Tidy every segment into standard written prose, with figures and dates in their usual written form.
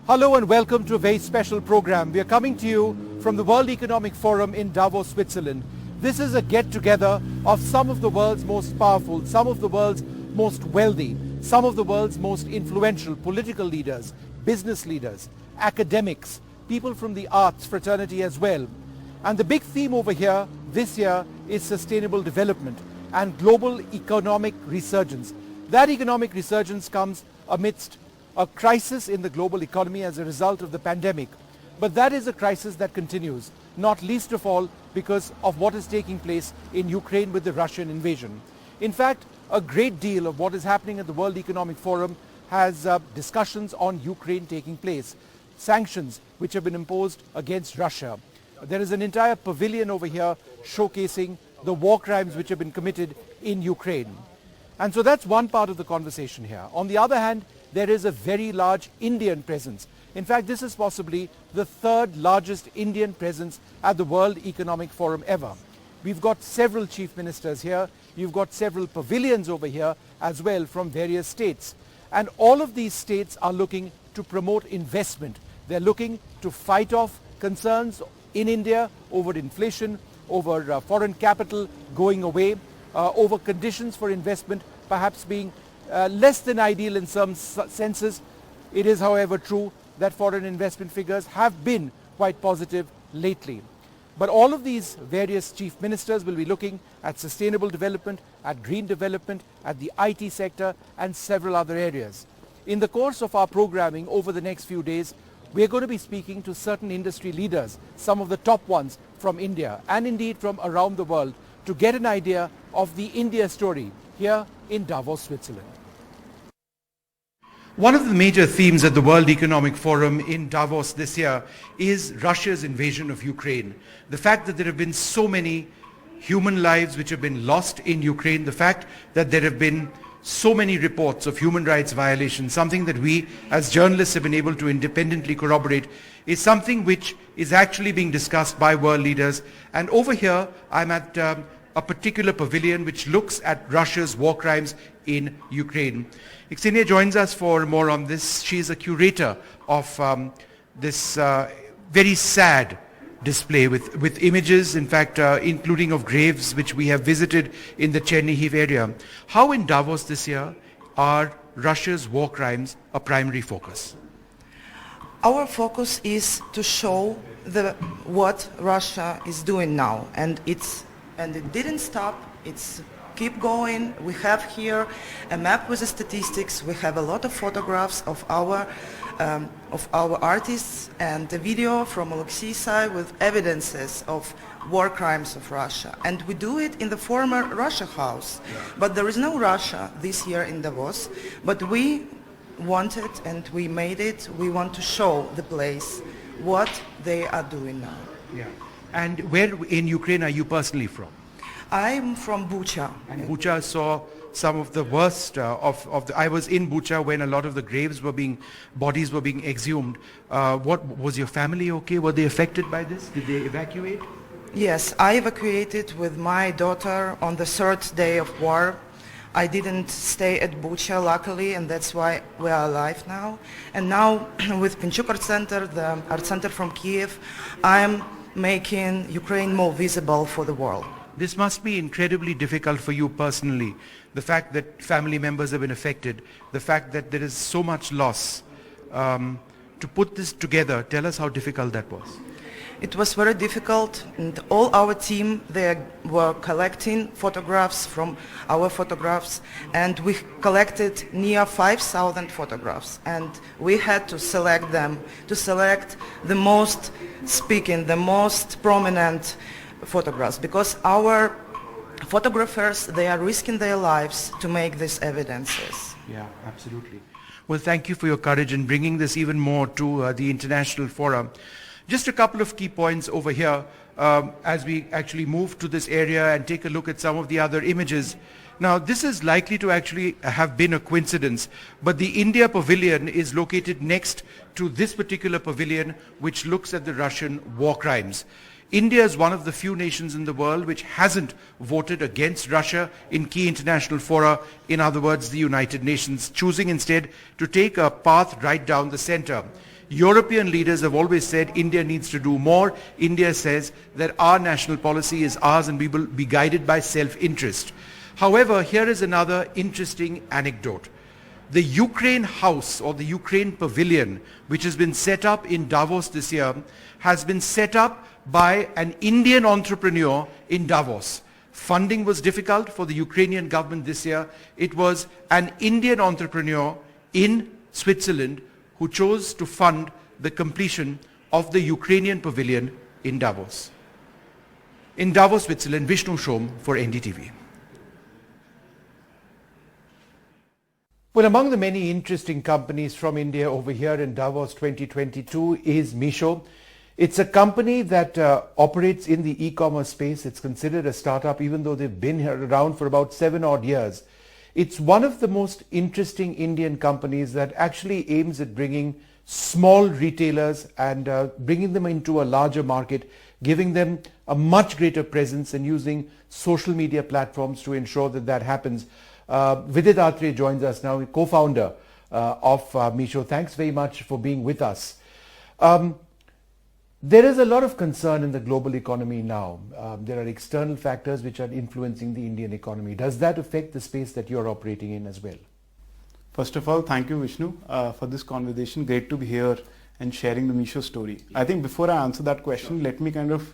Hello and welcome to a very special program. We are coming to you from the World Economic Forum in Davos, Switzerland. This is a get-together of some of the world's most powerful, some of the world's most wealthy, some of the world's most influential political leaders, business leaders, academics, people from the arts fraternity as well. And the big theme over here this year is sustainable development and global economic resurgence. That economic resurgence comes amidst a crisis in the global economy as a result of the pandemic. But that is a crisis that continues, not least of all because of what is taking place in Ukraine with the Russian invasion. In fact, a great deal of what is happening at the World Economic Forum has discussions on Ukraine taking place, sanctions which have been imposed against Russia. There is an entire pavilion over here showcasing the war crimes which have been committed in Ukraine. And so that's one part of the conversation here. On the other hand, there is a very large Indian presence. In fact, this is possibly the third largest Indian presence at the World Economic Forum ever. We've got several chief ministers here. You've got several pavilions over here as well from various states. And all of these states are looking to promote investment. They're looking to fight off concerns in India over inflation, over foreign capital going away, over conditions for investment perhaps being less than ideal in some senses. It is, however, true that foreign investment figures have been quite positive lately. But all of these various chief ministers will be looking at sustainable development, at green development, at the IT sector and several other areas. In the course of our programming over the next few days, we are going to be speaking to certain industry leaders, some of the top ones from India and indeed from around the world, to get an idea of the India story here in Davos, Switzerland. One of the major themes at the World Economic Forum in Davos this year is Russia's invasion of Ukraine. The fact that there have been so many human lives which have been lost in Ukraine, the fact that there have been so many reports of human rights violations, something that we as journalists have been able to independently corroborate, is something which is actually being discussed by world leaders. And over here I'm at a particular pavilion which looks at Russia's war crimes in Ukraine. Ksenia joins us for more on this. She is a curator of this very sad display with images, in fact, including of graves which we have visited in the Chernihiv area. How in Davos this year are Russia's war crimes a primary focus? Our focus is to show what Russia is doing now, and it didn't stop. It's keep going. We have here a map with the statistics. We have a lot of photographs of our artists and a video from Alexei's side with evidences of war crimes of Russia. And we do it in the former Russia House. But there is no Russia this year in Davos. But we wanted and we made it. We want to show the place what they are doing now. Yeah. And where in Ukraine are you personally from? I'm from Bucha. And Bucha saw some of the worst I was in Bucha when a lot of the bodies were being exhumed. What was your family okay? Were they affected by this? Did they evacuate? Yes, I evacuated with my daughter on the third day of war. I didn't stay at Bucha, luckily, and that's why we are alive now. And now with Pinchuk Art Center, the art center from Kiev, I'm making Ukraine more visible for the world. This must be incredibly difficult for you personally. The fact that family members have been affected, the fact that there is so much loss. To put this together, tell us how difficult that was. It was very difficult, and all our team, they were collecting photographs from our photographs, and we collected near 5,000 photographs, and we had to select them, to select the most speaking, the most prominent photographs, because our photographers, they are risking their lives to make these evidences. Yeah, absolutely. Well, thank you for your courage in bringing this even more to the International Forum. Just a couple of key points over here as we actually move to this area and take a look at some of the other images. Now, this is likely to actually have been a coincidence, but the India pavilion is located next to this particular pavilion which looks at the Russian war crimes. India is one of the few nations in the world which hasn't voted against Russia in key international fora, in other words, the United Nations, choosing instead to take a path right down the center. European leaders have always said India needs to do more. India says that our national policy is ours and we will be guided by self-interest. However, here is another interesting anecdote. The Ukraine House or the Ukraine Pavilion, which has been set up in Davos this year, has been set up by an Indian entrepreneur in Davos. Funding was difficult for the Ukrainian government this year. It was an Indian entrepreneur in Switzerland who chose to fund the completion of the Ukrainian Pavilion in Davos. In Davos, Switzerland, Vishnu Shom for NDTV. Well, among the many interesting companies from India over here in Davos 2022 is Misho. It's a company that operates in the e-commerce space. It's considered a startup even though they've been here around for about 7 odd years. It's one of the most interesting Indian companies that actually aims at bringing small retailers and bringing them into a larger market, giving them a much greater presence and using social media platforms to ensure that that happens. Vidit Atre joins us now, co-founder of Misho. Thanks very much for being with us. There is a lot of concern in the global economy now. There are external factors which are influencing the Indian economy. Does that affect the space that you're operating in as well? First of all, thank you, Vishnu, for this conversation. Great to be here and sharing the Misho story. I think before I answer that question, let me kind of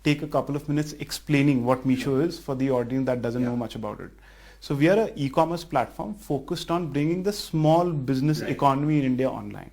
take a couple of minutes explaining what Misho is for the audience that doesn't know much about it. So we are an e-commerce platform focused on bringing the small business economy in India online.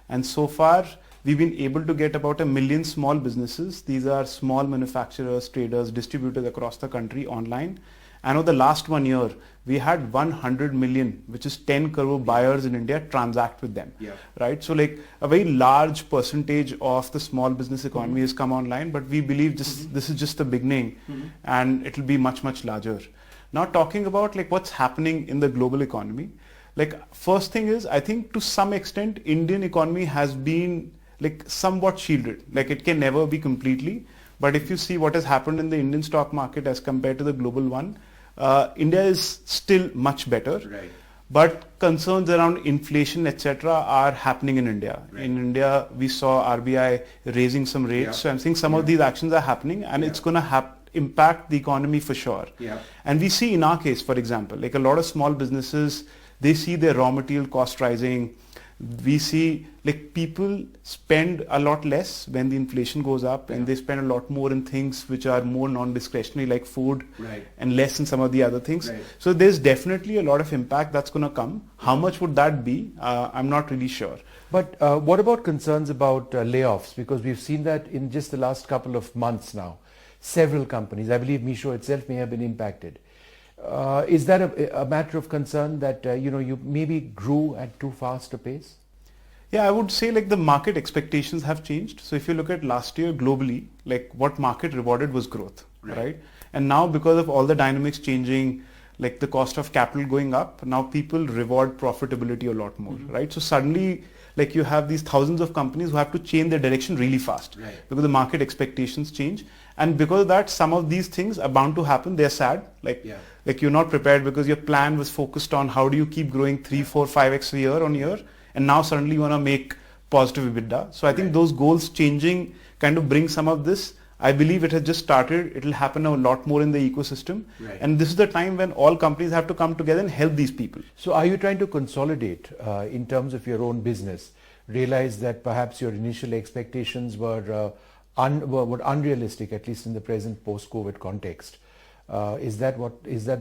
And so far, we've been able to get about 1 million small businesses. These are small manufacturers, traders, distributors across the country online. And over the last 1 year, we had 100 million, which is 10 crore buyers in India transact with them. Right? So like a very large percentage of the small business economy has come online, but we believe this is just the beginning and it will be much, much larger. Now talking about like what's happening in the global economy, like first thing is I think to some extent Indian economy has been like somewhat shielded. Like it can never be completely, but if you see what has happened in the Indian stock market as compared to the global one, India is still much better. But concerns around inflation, etc., are happening in India. In India, we saw RBI raising some rates. So I'm saying some of these actions are happening, and it's going to impact the economy for sure. And we see in our case, for example, like a lot of small businesses, they see their raw material cost rising. We see like people spend a lot less when the inflation goes up, and they spend a lot more in things which are more non-discretionary like food and less in some of the other things. So there's definitely a lot of impact that's going to come. How much would that be? I'm not really sure. But what about concerns about layoffs? Because we've seen that in just the last couple of months now. Several companies, I believe Misho itself may have been impacted. Is that a matter of concern that you maybe grew at too fast a pace? Yeah, I would say like the market expectations have changed. So if you look at last year globally, like what market rewarded was growth, right? And now because of all the dynamics changing, like the cost of capital going up, now people reward profitability a lot more, right? So suddenly like you have these thousands of companies who have to change their direction really fast because the market expectations change. And because of that, some of these things are bound to happen. They're sad. Like you're not prepared because your plan was focused on how do you keep growing 3, 4, 5x year on year. And now suddenly you want to make positive EBITDA. So I think those goals changing kind of bring some of this. I believe it has just started. It will happen a lot more in the ecosystem. And this is the time when all companies have to come together and help these people. So are you trying to consolidate in terms of your own business? Realize that perhaps your initial expectations were unrealistic, at least in the present post-COVID context. Is that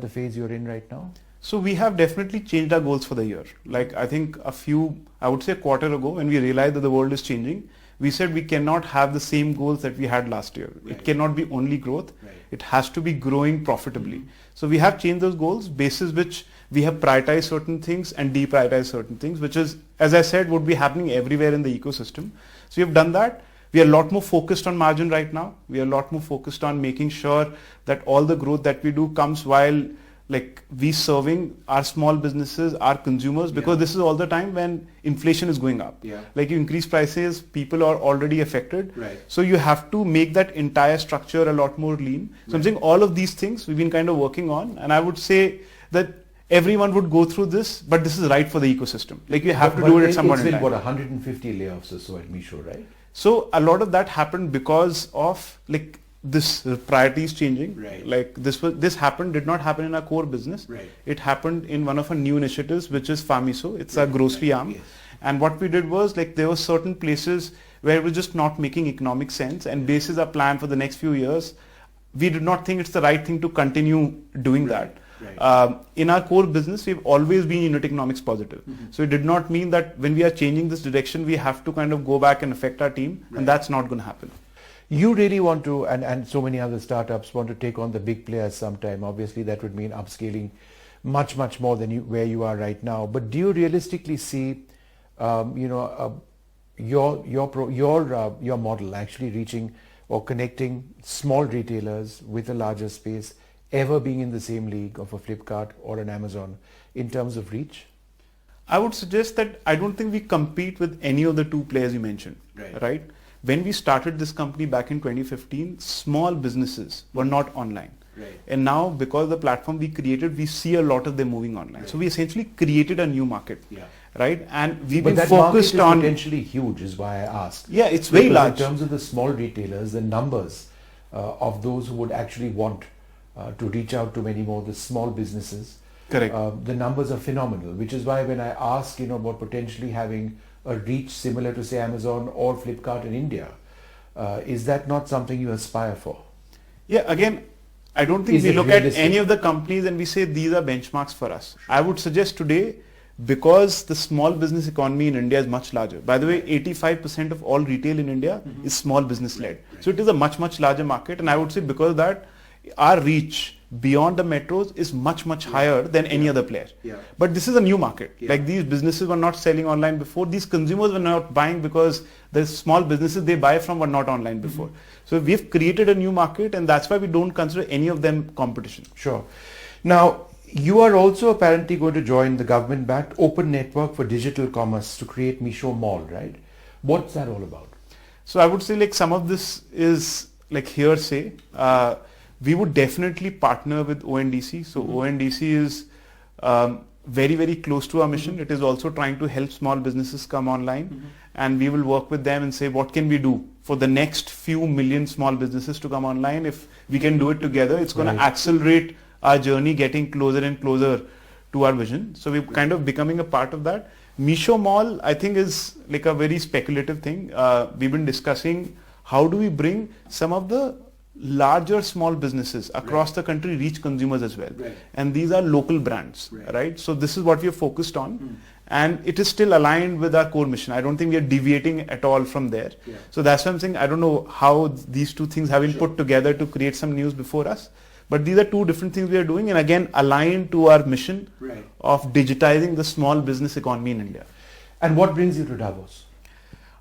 the phase you're in right now? So we have definitely changed our goals for the year. Like I think I would say a quarter ago when we realized that the world is changing, we said we cannot have the same goals that we had last year. It cannot be only growth. It has to be growing profitably. So we have changed those goals basis which we have prioritized certain things and deprioritized certain things, which is, as I said, would be happening everywhere in the ecosystem. So we have done that. We are a lot more focused on margin right now. We are a lot more focused on making sure that all the growth that we do comes while like we serving our small businesses, our consumers, because this is all the time when inflation is going up. Like you increase prices, people are already affected. So you have to make that entire structure a lot more lean. So I'm saying all of these things we've been kind of working on, and I would say that everyone would go through this, but this is right for the ecosystem. Like you have to do it at some point in It's time. been, what, 150 layoffs or so at Misho, right? So a lot of that happened because of like this priorities changing. Right. Like this did not happen in our core business. Right. It happened in one of our new initiatives, which is Misho. It's a grocery arm. Yes. And what we did was like there were certain places where it was just not making economic sense, and basis our plan for the next few years, we did not think it's the right thing to continue doing that. Right. In our core business, we've always been unit economics positive. So it did not mean that when we are changing this direction, we have to kind of go back and affect our team, and that's not going to happen. You really want to, and so many other startups want to take on the big players sometime. Obviously, that would mean upscaling much, much more than where you are right now. But do you realistically see, your model actually reaching or connecting small retailers with a larger space ever being in the same league of a Flipkart or an Amazon in terms of reach? I would suggest that I don't think we compete with any of the two players you mentioned. Right? When we started this company back in 2015, small businesses were not online. Right. And now, because of the platform we created, we see a lot of them moving online. Right. So we essentially created a new market. Yeah. Right? And we've But been that focused market is on... potentially huge, is why I asked. Yeah, it's very Because large. in terms of the small retailers, the numbers of those who would actually want to reach out to many more, the small businesses, Correct. the numbers are phenomenal, which is why when I ask, about potentially having a reach similar to, say, Amazon or Flipkart in India, is that not something you aspire for? Yeah, again, I don't think Is we it look at realistic? any of the companies and we say these are benchmarks for us. I would suggest today, because the small business economy in India is much larger. By the way, 85% of all retail in India is small business led. So it is a much, much larger market. And I would say because of that, our reach beyond the metros is much, much higher than any other player. Yeah. But this is a new market. Yeah. Like these businesses were not selling online before. These consumers were not buying because the small businesses they buy from were not online before. So we've created a new market, and that's why we don't consider any of them competition. Sure. Now, you are also apparently going to join the government-backed Open Network for Digital Commerce to create Misho Mall, right? What's that all about? So I would say like some of this is like hearsay. We would definitely partner with ONDC. So ONDC is very, very close to our mission. It is also trying to help small businesses come online, and we will work with them and say what can we do for the next few million small businesses to come online. If we can do it together, it's going to accelerate our journey, getting closer and closer to our vision. So we're kind of becoming a part of that. Misho Mall, I think, is like a very speculative thing. We've been discussing how do we bring some of the larger small businesses across the country reach consumers as well. And these are local brands, right? So this is what we are focused on. And it is still aligned with our core mission. I don't think we are deviating at all from there. So that's why I'm saying I don't know how these two things have been put together to create some news before us. But these are two different things we are doing, and again aligned to our mission of digitizing the small business economy in India. And what brings you to Davos?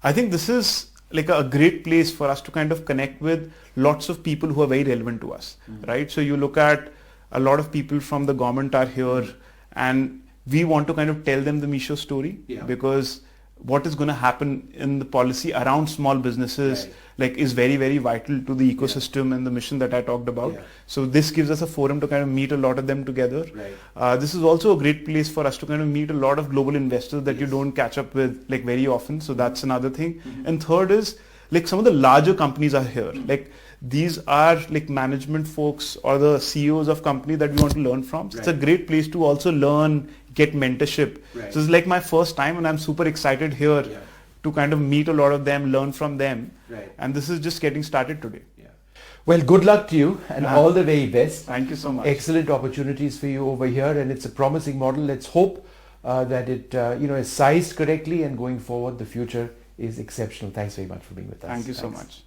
I think this is like a great place for us to kind of connect with lots of people who are very relevant to us, right? So you look at a lot of people from the government are here, and we want to kind of tell them the Misho story because what is going to happen in the policy around small businesses like is very, very vital to the ecosystem and the mission that I talked about. So this gives us a forum to kind of meet a lot of them together. This is also a great place for us to kind of meet a lot of global investors that you don't catch up with like very often. So that's another thing. And third is like some of the larger companies are here. Like these are like management folks or the CEOs of companies that we want to learn from. So it's a great place to also learn, get mentorship. So it's like my first time, and I'm super excited here to kind of meet a lot of them, learn from them. And this is just getting started today. Well, good luck to you and all the very best. Thank you so much. Excellent opportunities for you over here, and it's a promising model. Let's hope that it is sized correctly, and going forward the future is exceptional. Thanks very much for being with us. Thank you so Thanks. much.